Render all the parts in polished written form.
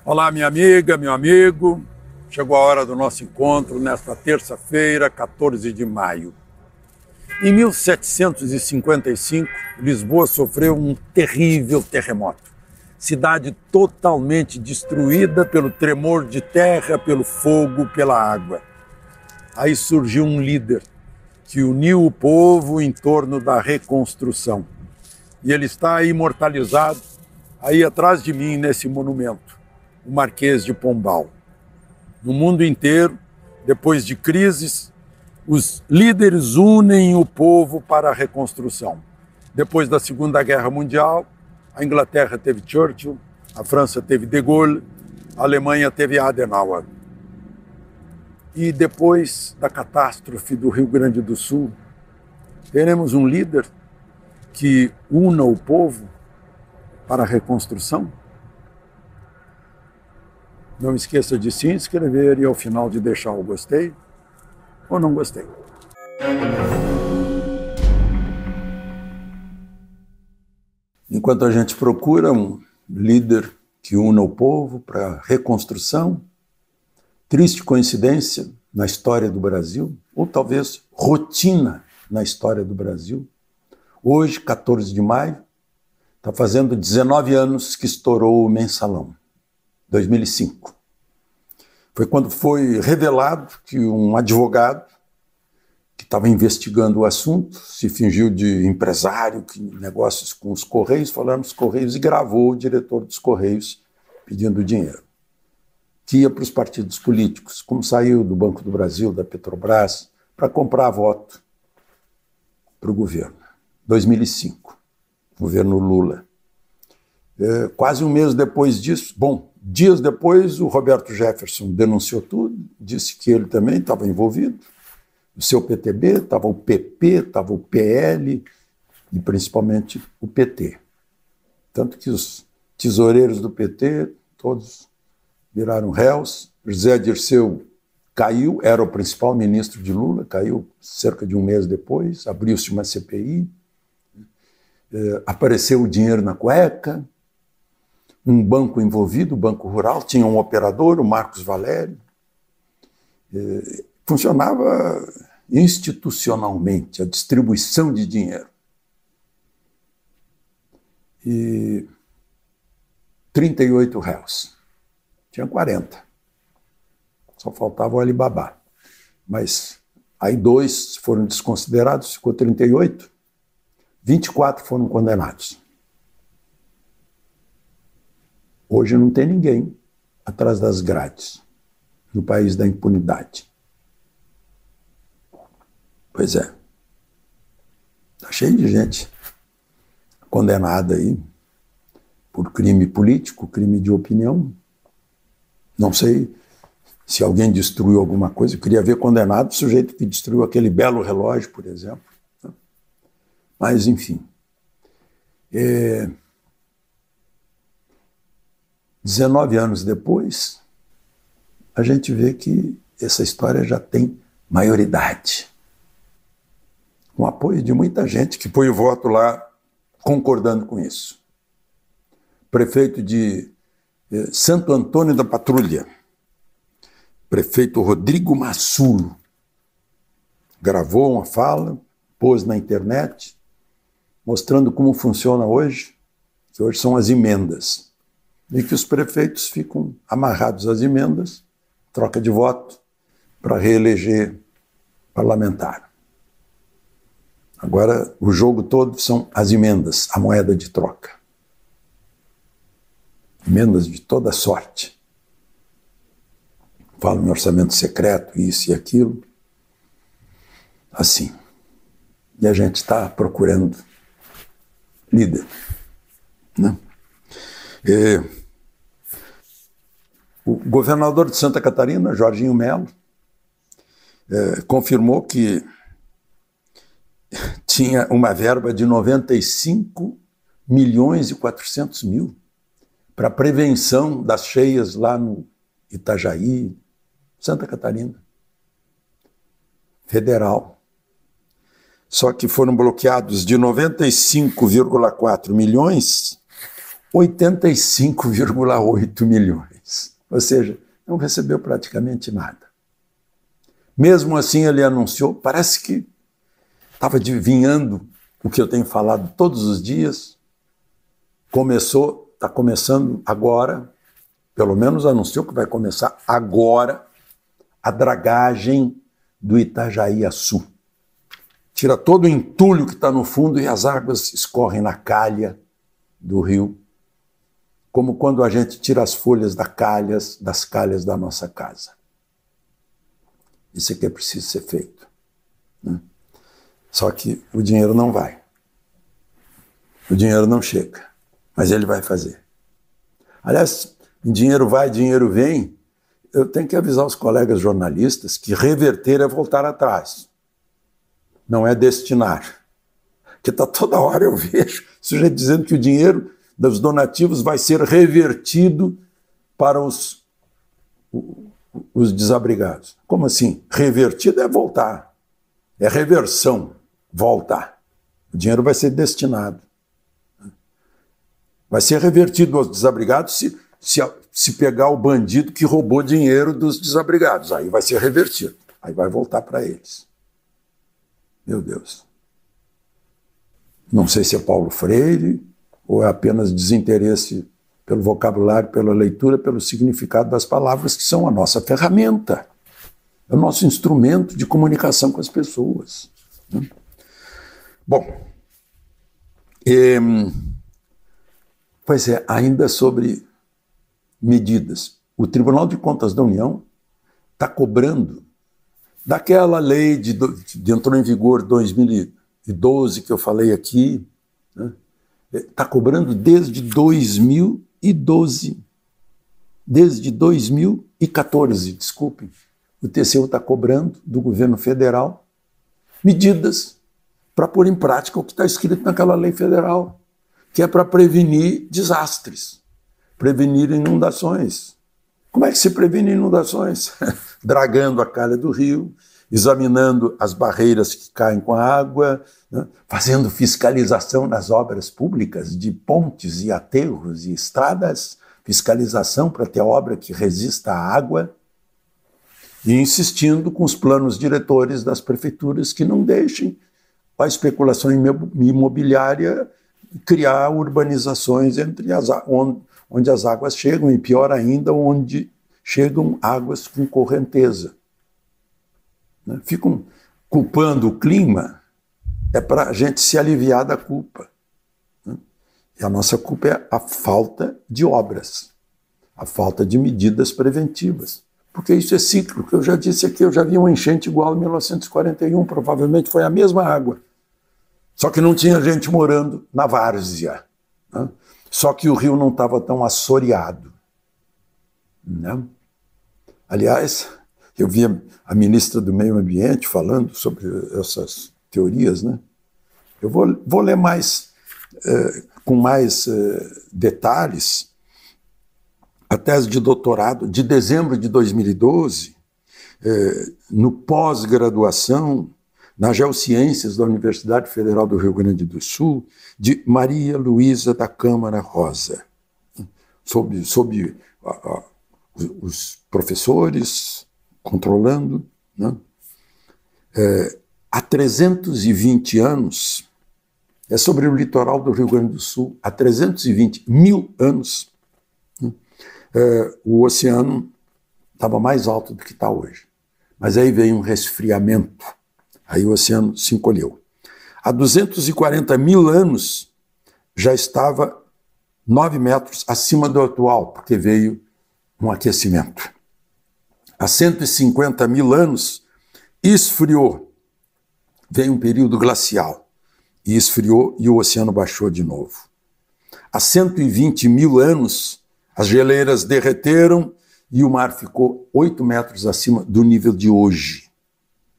Olá, minha amiga, meu amigo. Chegou a hora do nosso encontro nesta terça-feira, 14 de maio. Em 1755, Lisboa sofreu um terrível terremoto. Cidade totalmente destruída pelo tremor de terra, pelo fogo, pela água. Aí surgiu um líder que uniu o povo em torno da reconstrução. E ele está imortalizado aí atrás de mim, nesse monumento. O Marquês de Pombal. No mundo inteiro, depois de crises, os líderes unem o povo para a reconstrução. Depois da Segunda Guerra Mundial, a Inglaterra teve Churchill, a França teve De Gaulle, a Alemanha teve Adenauer. E depois da catástrofe do Rio Grande do Sul, teremos um líder que una o povo para a reconstrução? Não esqueça de se inscrever e ao final de deixar o gostei ou não gostei. Enquanto a gente procura um líder que una o povo para a reconstrução, triste coincidência na história do Brasil, ou talvez rotina na história do Brasil, hoje, 14 de maio, está fazendo 19 anos que estourou o Mensalão. 2005. Foi quando foi revelado que um advogado que estava investigando o assunto, se fingiu de empresário, que negócios com os Correios, falando nos Correios, e gravou o diretor dos Correios pedindo dinheiro, que ia para os partidos políticos, como saiu do Banco do Brasil, da Petrobras, para comprar voto para o governo. 2005, governo Lula. Quase um mês depois disso, dias depois, o Roberto Jefferson denunciou tudo, disse que ele também estava envolvido, o seu PTB, estava o PP, estava o PL e principalmente o PT. Tanto que os tesoureiros do PT, todos viraram réus. José Dirceu caiu, era o principal ministro de Lula, caiu cerca de um mês depois, abriu-se uma CPI, apareceu o dinheiro na cueca, um banco envolvido, o Banco Rural, tinha um operador, o Marcos Valério. Funcionava institucionalmente a distribuição de dinheiro. E 38 réus. Tinha 40. Só faltava o Alibaba. Mas aí 2 foram desconsiderados, ficou 38. 24 foram condenados. Hoje não tem ninguém atrás das grades, no país da impunidade. Pois é. Está cheio de gente condenada aí por crime político, crime de opinião. Não sei se alguém destruiu alguma coisa. Eu queria ver condenado o sujeito que destruiu aquele belo relógio, por exemplo. Mas, enfim. 19 anos depois, a gente vê que essa história já tem maioridade. Com apoio de muita gente que põe o voto lá concordando com isso. Prefeito de Santo Antônio da Patrulha, prefeito Rodrigo Massulo, gravou uma fala, pôs na internet, mostrando como funciona hoje, que hoje são as emendas. E que os prefeitos ficam amarrados às emendas, troca de voto, para reeleger parlamentar. Agora, o jogo todo são as emendas, a moeda de troca. Emendas de toda sorte. Falam em orçamento secreto, isso e aquilo. Assim. E a gente está procurando líder, né? O governador de Santa Catarina, Jorginho Melo, confirmou que tinha uma verba de 95 milhões e 400 mil para prevenção das cheias lá no Itajaí, Santa Catarina. Federal. Só que foram bloqueados de 95,4 milhões, 85,8 milhões. Ou seja, não recebeu praticamente nada. Mesmo assim, ele anunciou, parece que estava adivinhando o que eu tenho falado todos os dias. Está começando agora, pelo menos anunciou que vai começar agora, a dragagem do Itajaí-Açu. Tira todo o entulho que está no fundo e as águas escorrem na calha do rio, como quando a gente tira as folhas das calhas da nossa casa. Isso é que é preciso ser feito, né? Só que o dinheiro não vai. O dinheiro não chega, mas ele vai fazer. Aliás, dinheiro vai, dinheiro vem. Eu tenho que avisar os colegas jornalistas que reverter é voltar atrás. Não é destinar. Porque toda hora eu vejo sujeito dizendo que o dinheiro dos donativos vai ser revertido para os desabrigados. Como assim? Revertido é voltar. É reversão, voltar. O dinheiro vai ser destinado. Vai ser revertido aos desabrigados se pegar o bandido que roubou dinheiro dos desabrigados. Aí vai ser revertido. Aí vai voltar para eles. Meu Deus. Não sei se é Paulo Freire ou é apenas desinteresse pelo vocabulário, pela leitura, pelo significado das palavras, que são a nossa ferramenta. É o nosso instrumento de comunicação com as pessoas. Bom, pois é, ainda sobre medidas. O Tribunal de Contas da União está cobrando daquela lei que entrou em vigor em 2012, que eu falei aqui, né? Está cobrando desde 2012. Desde 2014, desculpem. O TCU está cobrando do governo federal medidas para pôr em prática o que está escrito naquela lei federal, que é para prevenir desastres, prevenir inundações. Como é que se previne inundações? Dragando a calha do rio, examinando as barreiras que caem com a água, né? Fazendo fiscalização nas obras públicas de pontes e aterros e estradas, fiscalização para ter obra que resista à água, e insistindo com os planos diretores das prefeituras que não deixem a especulação imobiliária criar urbanizações onde as águas chegam, e pior ainda, onde chegam águas com correnteza. Ficam culpando o clima, é para a gente se aliviar da culpa. E a nossa culpa é a falta de obras, a falta de medidas preventivas. Porque isso é cíclico. Eu já disse aqui, eu já vi uma enchente igual em 1941, provavelmente foi a mesma água. Só que não tinha gente morando na várzea, né? Só que o rio não estava tão assoreado, né? Aliás, eu vi a ministra do Meio Ambiente falando sobre essas teorias, né? Eu vou ler mais, com mais detalhes, a tese de doutorado de dezembro de 2012, no pós-graduação nas Geociências da Universidade Federal do Rio Grande do Sul, de Maria Luísa da Câmara Rosa, sob os professores controlando, né? Há 320 anos, é sobre o litoral do Rio Grande do Sul, há 320 mil anos, né? O oceano estava mais alto do que está hoje. Mas aí veio um resfriamento, aí o oceano se encolheu. Há 240 mil anos já estava 9 metros acima do atual, porque veio um aquecimento. Há 150 mil anos esfriou, veio um período glacial, e esfriou e o oceano baixou de novo. Há 120 mil anos as geleiras derreteram e o mar ficou 8 metros acima do nível de hoje,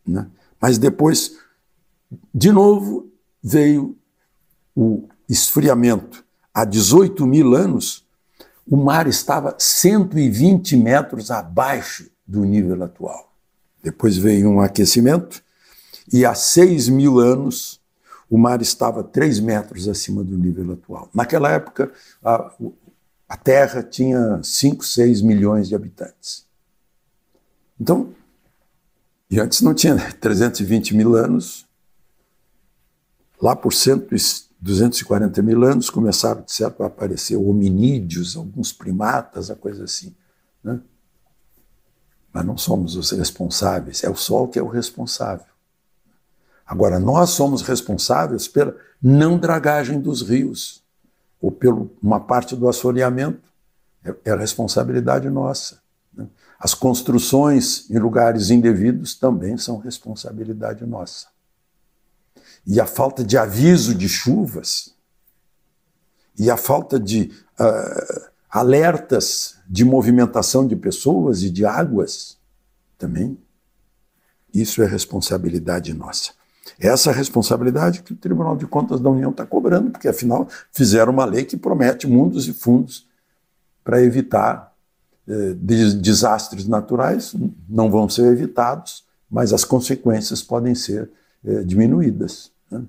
né? Mas depois, de novo, veio o esfriamento. Há 18 mil anos, o mar estava 120 metros abaixo do nível atual. Depois veio um aquecimento e há 6 mil anos o mar estava 3 metros acima do nível atual. Naquela época, A Terra tinha 5, 6 milhões de habitantes. Então, e antes não tinha 320 mil anos, lá por 240 mil anos começaram, de certo, a aparecer hominídeos, alguns primatas, a coisa assim, né? Mas não somos os responsáveis, é o Sol que é o responsável. Agora, nós somos responsáveis pela não dragagem dos rios, ou por uma parte do assoreamento, é a responsabilidade nossa, né? As construções em lugares indevidos também são responsabilidade nossa. E a falta de aviso de chuvas, e a falta de alertas de movimentação de pessoas e de águas, também, isso é responsabilidade nossa. Essa responsabilidade que o Tribunal de Contas da União está cobrando, porque, afinal, fizeram uma lei que promete mundos e fundos para evitar desastres naturais. Não vão ser evitados, mas as consequências podem ser diminuídas, né?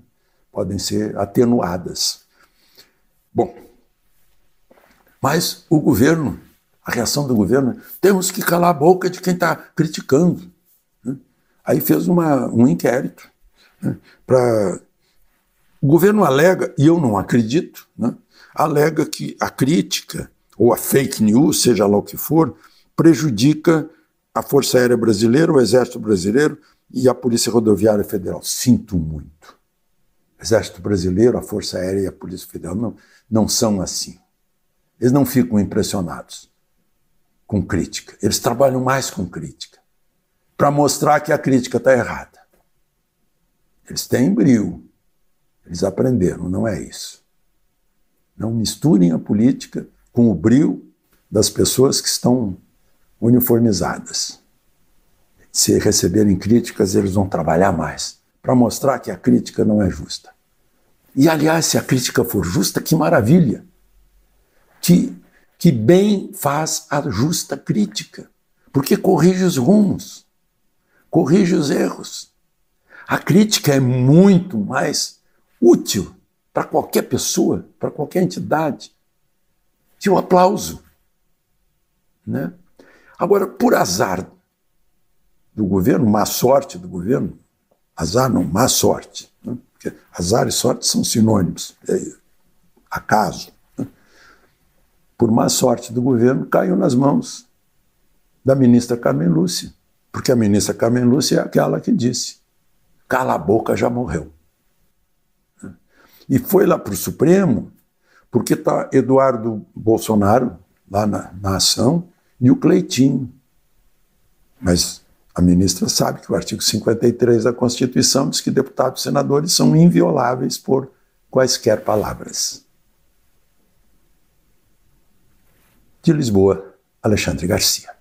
Podem ser atenuadas. Bom, mas o governo, a reação do governo, temos que calar a boca de quem está criticando, né? Aí fez um inquérito, né, para... O governo alega, e eu não acredito, né, alega que a crítica ou a fake news, seja lá o que for, prejudica a Força Aérea Brasileira, o Exército Brasileiro e a Polícia Rodoviária Federal. Sinto muito. O Exército Brasileiro, a Força Aérea e a Polícia Federal não são assim. Eles não ficam impressionados com crítica. Eles trabalham mais com crítica, para mostrar que a crítica está errada. Eles têm brio. Eles aprenderam, não é isso. Não misturem a política com o brio das pessoas que estão uniformizadas. Se receberem críticas, eles vão trabalhar mais, para mostrar que a crítica não é justa. E, aliás, se a crítica for justa, que maravilha! Que bem faz a justa crítica, porque corrige os rumos, corrige os erros. A crítica é muito mais útil para qualquer pessoa, para qualquer entidade, que o aplauso, né? Agora, por azar do governo, má sorte do governo, azar não, má sorte, né? Porque azar e sorte são sinônimos, acaso, né? Por má sorte do governo, caiu nas mãos da ministra Carmen Lúcia, porque a ministra Carmen Lúcia é aquela que disse: cala a boca, já morreu. E foi lá para o Supremo, porque está Eduardo Bolsonaro lá na ação e o Cleitinho. Mas a ministra sabe que o artigo 53 da Constituição diz que deputados e senadores são invioláveis por quaisquer palavras. De Lisboa, Alexandre Garcia.